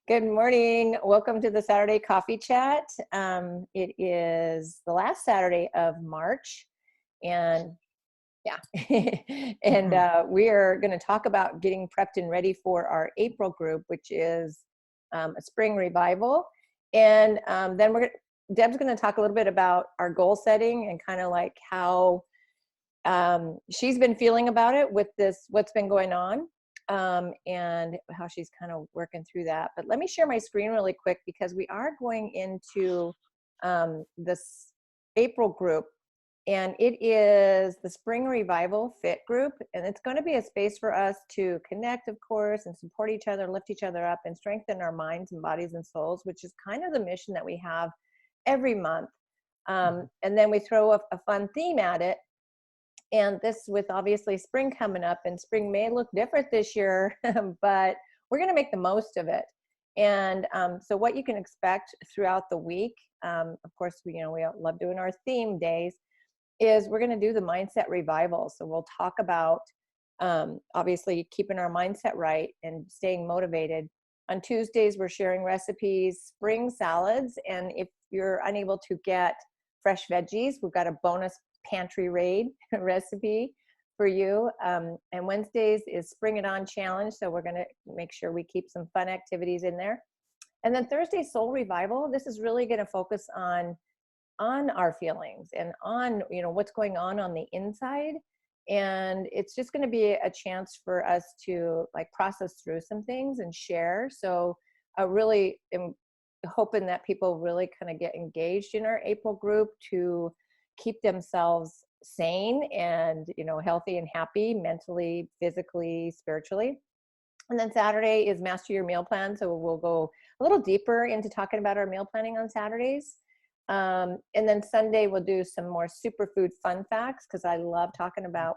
Good morning. Welcome to the Saturday Coffee Chat. It is the last Saturday of March, and yeah, and Mhm. we are going to talk about getting prepped and ready for our April group, which is a spring revival. And then Deb's going to talk a little bit about our goal setting and kind of like how she's been feeling about it with this, what's been going on, and how she's kind of working through that. But let me share my screen really quick because we are going into this April group, and it is the Spring Revival Fit group, and it's going to be a space for us to connect, of course, and support each other, lift each other up, and strengthen our minds and bodies and souls, which is kind of the mission that we have every month. And then we throw a fun theme at it. And this, with obviously spring coming up, and spring may look different this year, but we're going to make the most of it. And so what you can expect throughout the week, of course, we love doing our theme days, is we're going to do the mindset revival. So we'll talk about obviously keeping our mindset right and staying motivated. On Tuesdays, we're sharing recipes, spring salads. And if you're unable to get fresh veggies, we've got a bonus pantry raid recipe for you. And Wednesdays is Spring It On Challenge. So we're going to make sure we keep some fun activities in there. And then Thursday, Soul Revival. This is really going to focus on our feelings and on what's going on the inside, and it's just going to be a chance for us to like process through some things and share. So I really am hoping that people really kind of get engaged in our April group to keep themselves sane and healthy and happy mentally, physically, spiritually. And then Saturday is Master Your Meal Plan, so we'll go a little deeper into talking about our meal planning on Saturdays. And then Sunday we'll do some more superfood fun facts, because we love talking about,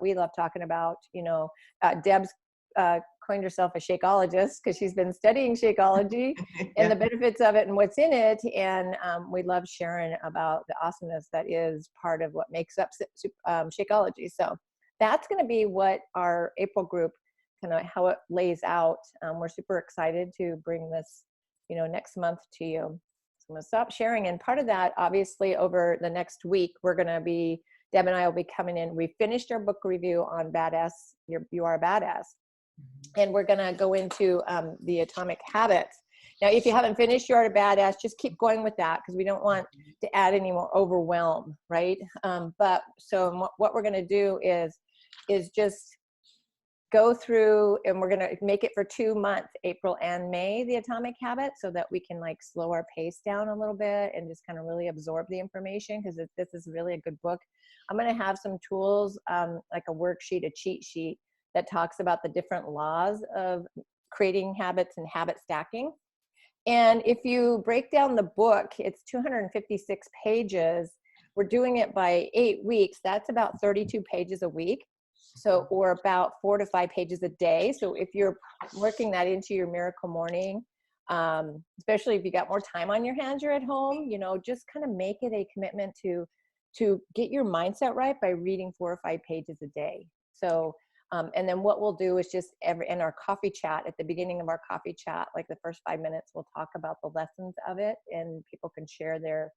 Deb's coined herself a Shakeologist because she's been studying Shakeology and Yeah. the benefits of it and what's in it. And we love sharing about the awesomeness that is part of what makes up Shakeology. So that's going to be what our April group, kind of how it lays out. We're super excited to bring this, next month to you. I'm going to stop sharing. And part of that, obviously, over the next week, Deb and I will be coming in. We finished our book review on Badass, You Are a Badass. And we're going to go into the Atomic Habits. Now, if you haven't finished You Are a Badass, just keep going with that, because we don't want to add any more overwhelm, right? But so what we're going to do is just go through, and we're going to make it for 2 months, April and May, the Atomic Habit, so that we can like slow our pace down a little bit and just kind of really absorb the information, because this is really a good book. I'm going to have some tools, like a worksheet, a cheat sheet that talks about the different laws of creating habits and habit stacking. And if you break down the book, it's 256 pages. We're doing it by 8 weeks. That's about 32 pages a week. So, or about 4 to 5 pages a day. So if you're working that into your miracle morning, especially if you got more time on your hands, you're at home, just kind of make it a commitment to get your mindset right by reading 4 or 5 pages a day. So, and then what we'll do is just in our coffee chat, at the beginning of our coffee chat, like the first 5 minutes, we'll talk about the lessons of it, and people can share their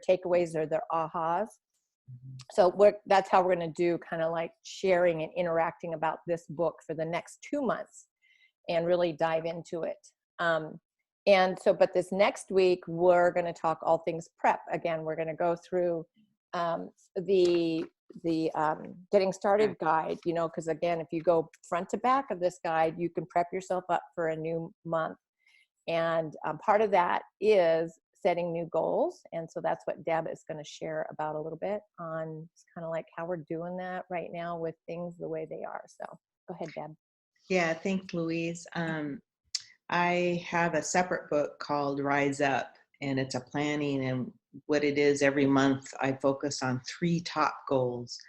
takeaways or their ahas. So that's how we're going to do kind of like sharing and interacting about this book for the next 2 months and really dive into it. And so, but this next week, we're going to talk all things prep. Again, we're going to go through the getting started guide, because again, if you go front to back of this guide, you can prep yourself up for a new month. And part of that is setting new goals. And so that's what Deb is going to share about a little bit on kind of like how we're doing that right now with things the way they are. So go ahead, Deb. Yeah, thanks, Louise. I have a separate book called Rise Up, and it's a planning, and what it is, every month I focus on 3 top goals.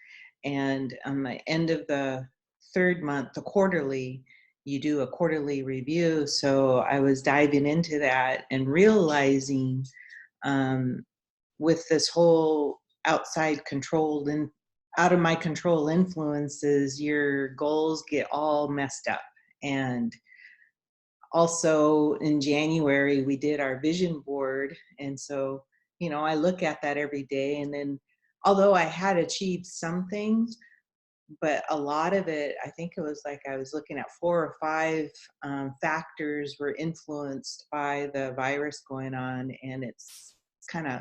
And on the end of the 3rd month, the quarterly, you do a quarterly review. So I was diving into that and realizing with this whole outside control and out of my control influences, your goals get all messed up. And Also in January, we did our vision board. And so, you know, I look at that every day. And then although I had achieved some things, but a lot of it, I think it was like I was looking at 4 or 5 factors were influenced by the virus going on, and it's kind of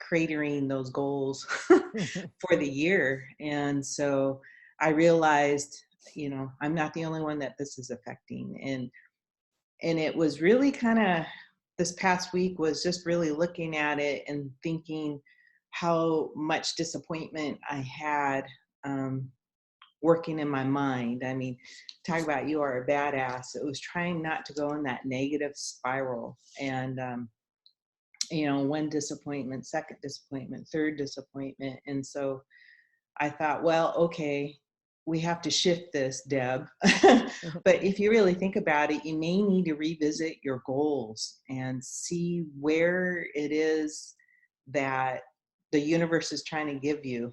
cratering those goals for the year. And so I realized, you know, I'm not the only one that this is affecting. And it was really kind of, this past week was just really looking at it and thinking how much disappointment I had, um, working in my mind. I mean, talk about you are a badass. It was trying not to go in that negative spiral. And, you know, one disappointment, second disappointment, third disappointment. And so I thought, well, okay, we have to shift this, Deb. But if you really think about it, you may need to revisit your goals and see where it is that the universe is trying to give you.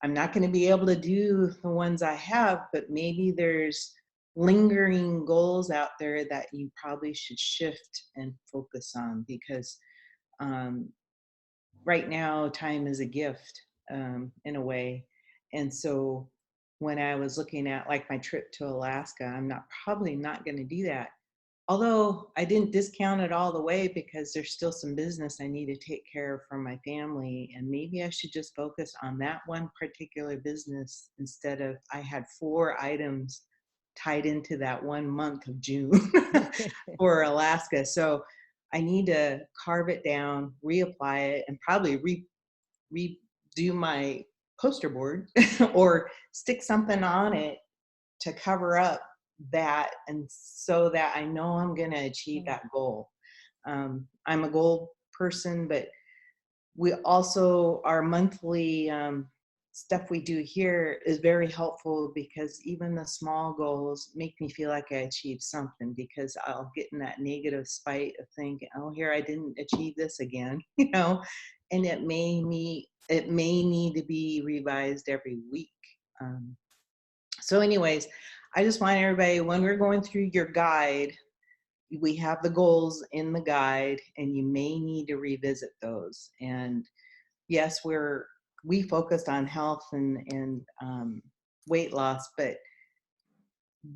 I'm not going to be able to do the ones I have, but maybe there's lingering goals out there that you probably should shift and focus on, because um, right now time is a gift, in a way. And so when I was looking at like my trip to Alaska, I'm not probably not going to do that. Although I didn't discount it all the way, because there's still some business I need to take care of for my family. And maybe I should just focus on that one particular business instead of, I had 4 items tied into that 1 month of June for Alaska. So I need to carve it down, reapply it, and probably redo my poster board or stick something on it to cover up that, and so that I know I'm going to achieve that goal. I'm a goal person, but we also, our monthly stuff we do here is very helpful, because even the small goals make me feel like I achieved something, because I'll get in that negative spite of thinking, oh, here, I didn't achieve this again, you know, and it may need to be revised every week. So anyways, I just want everybody, when we're going through your guide, we have the goals in the guide, and you may need to revisit those. And yes, we focused on health and weight loss, but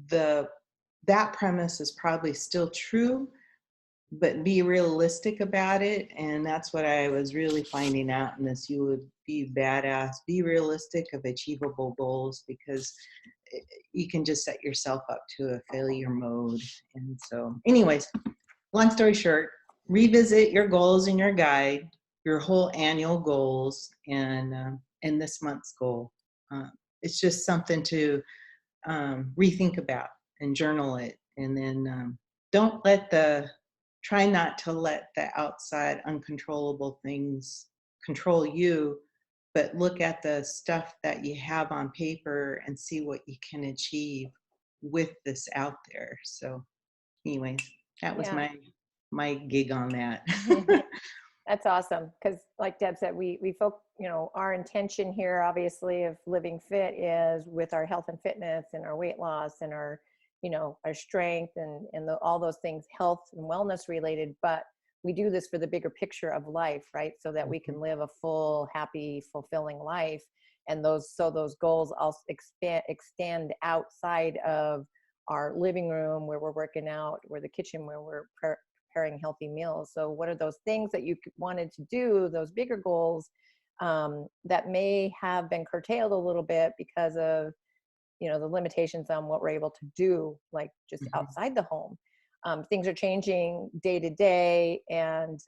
that premise is probably still true, but be realistic about it. And that's what I was really finding out in this. You would be badass, be realistic of achievable goals, because you can just set yourself up to a failure mode. And so anyways, long story short, revisit your goals in your guide, your whole annual goals, and this month's goal. It's just something to rethink about and journal it. And then try not to let the outside uncontrollable things control you, but look at the stuff that you have on paper and see what you can achieve with this out there. So anyways, that was Yeah. my gig on that. That's awesome. Because like Deb said, you know, our intention here, obviously, of living fit is with our health and fitness and our weight loss and our, you know, our strength and all those things, health and wellness related. But we do this for the bigger picture of life, right? So that we can live a full, happy, fulfilling life. And those goals also extend outside of our living room where we're working out, or the kitchen where we're preparing healthy meals. So what are those things that you wanted to do, those bigger goals, that may have been curtailed a little bit because of, you know, the limitations on what we're able to do, like just outside the home. Things are changing day to day. And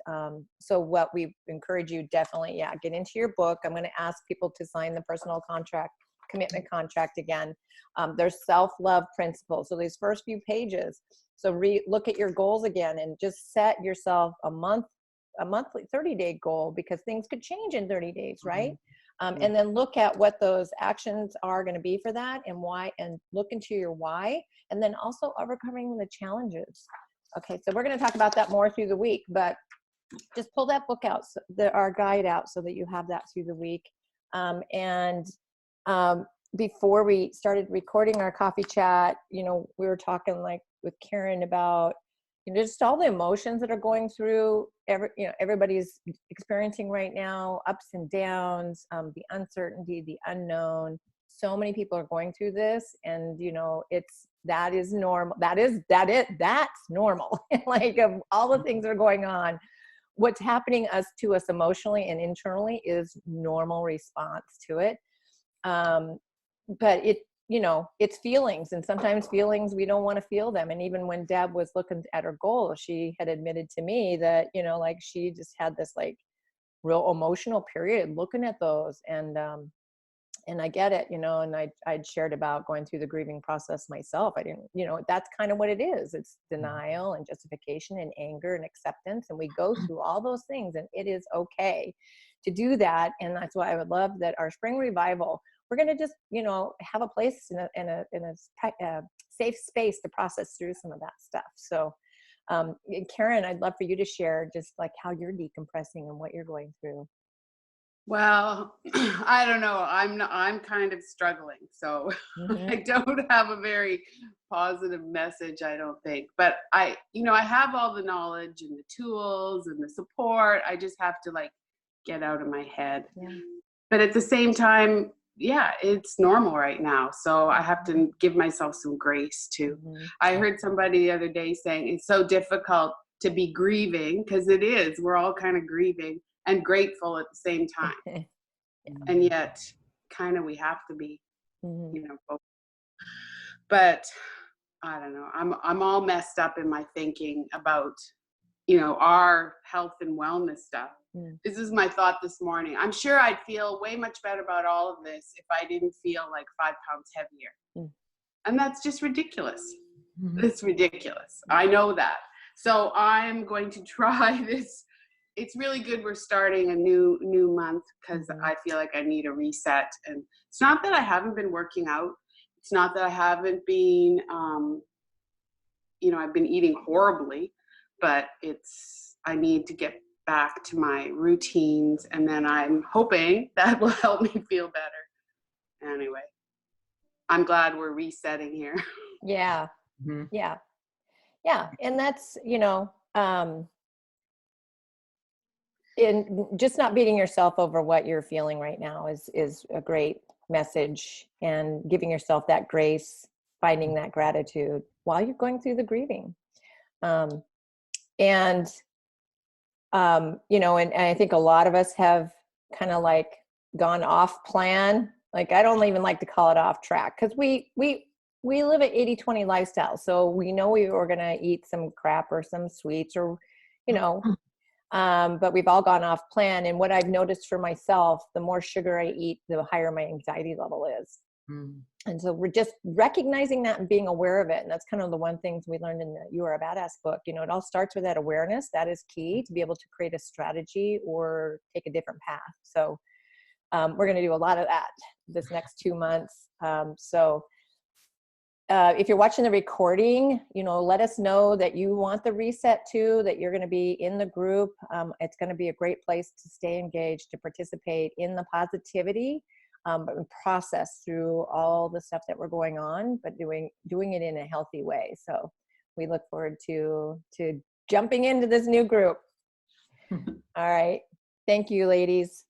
so what we encourage you, definitely, get into your book. I'm going to ask people to sign the personal commitment contract again. There's self-love principles. So these first few pages, so look at your goals again and just set yourself a monthly 30-day goal, because things could change in 30 days, right? And then look at what those actions are going to be for that, and why, and look into your why, and then also overcoming the challenges. Okay, so we're going to talk about that more through the week, but just pull that book out, our guide out, so that you have that through the week. Before we started recording our coffee chat, you know, we were talking like, with Karen about, you know, just all the emotions that are going through everybody's experiencing right now, ups and downs, the uncertainty, the unknown. So many people are going through this, and you know, that is normal. That's normal. Like, of all the things that are going on, what's happening to us emotionally and internally is normal response to it. But it, you know, it's feelings, and sometimes feelings, we don't want to feel them. And even when Deb was looking at her goal, she had admitted to me that, you know, like, she just had this like real emotional period looking at those. And I get it, you know, and I'd shared about going through the grieving process myself. I didn't, you know, that's kind of what it is. It's denial and justification and anger and acceptance. And we go through all those things, and it is okay to do that. And that's why I would love that our spring revival, we're going to just, you know, have a place in a safe space to process through some of that stuff. So, Karen, I'd love for you to share just like how you're decompressing and what you're going through. Well, I don't know. I'm kind of struggling. So Mm-hmm. I don't have a very positive message, I don't think. But I have all the knowledge and the tools and the support. I just have to like get out of my head. Yeah. But at the same time, yeah, it's normal right now. So I have to give myself some grace too. Mm-hmm. I heard somebody the other day saying it's so difficult to be grieving, because it is. We're all kind of grieving and grateful at the same time. Yeah. And yet kind of we have to be, Mm-hmm. you know, both. But I don't know. I'm all messed up in my thinking about, you know, our health and wellness stuff. Mm. This is my thought this morning. I'm sure I'd feel way much better about all of this if I didn't feel like 5 pounds heavier. Mm. And that's just ridiculous. Mhm. It's ridiculous. I know that. So I'm going to try this. It's really good we're starting a new month, because Mhm. I feel like I need a reset. And it's not that I haven't been working out. It's not that I haven't been, you know, I've been eating horribly, but I need to get back to my routines, and then I'm hoping that will help me feel better. Anyway, I'm glad we're resetting here. Yeah. Mhm. Yeah. Yeah. And that's, you know, and just not beating yourself over what you're feeling right now is a great message, and giving yourself that grace, finding that gratitude while you're going through the grieving. Um, and, you know, and I think a lot of us have kind of like gone off plan. Like, I don't even like to call it off track, because we live an 80-20 lifestyle. So we know we were going to eat some crap or some sweets, or, you know, but we've all gone off plan. And what I've noticed for myself, the more sugar I eat, the higher my anxiety level is. Mm. And so we're just recognizing that and being aware of it. And that's kind of the one things we learned in the You Are a Badass book. You know, it all starts with that awareness. That is key to be able to create a strategy or take a different path. So we're going to do a lot of that this next 2 months. If you're watching the recording, you know, let us know that you want the reset too, that you're going to be in the group. It's going to be a great place to stay engaged, to participate in the positivity, but process through all the stuff that we're going on, but doing it in a healthy way. So we look forward to jumping into this new group. All right. Thank you, ladies.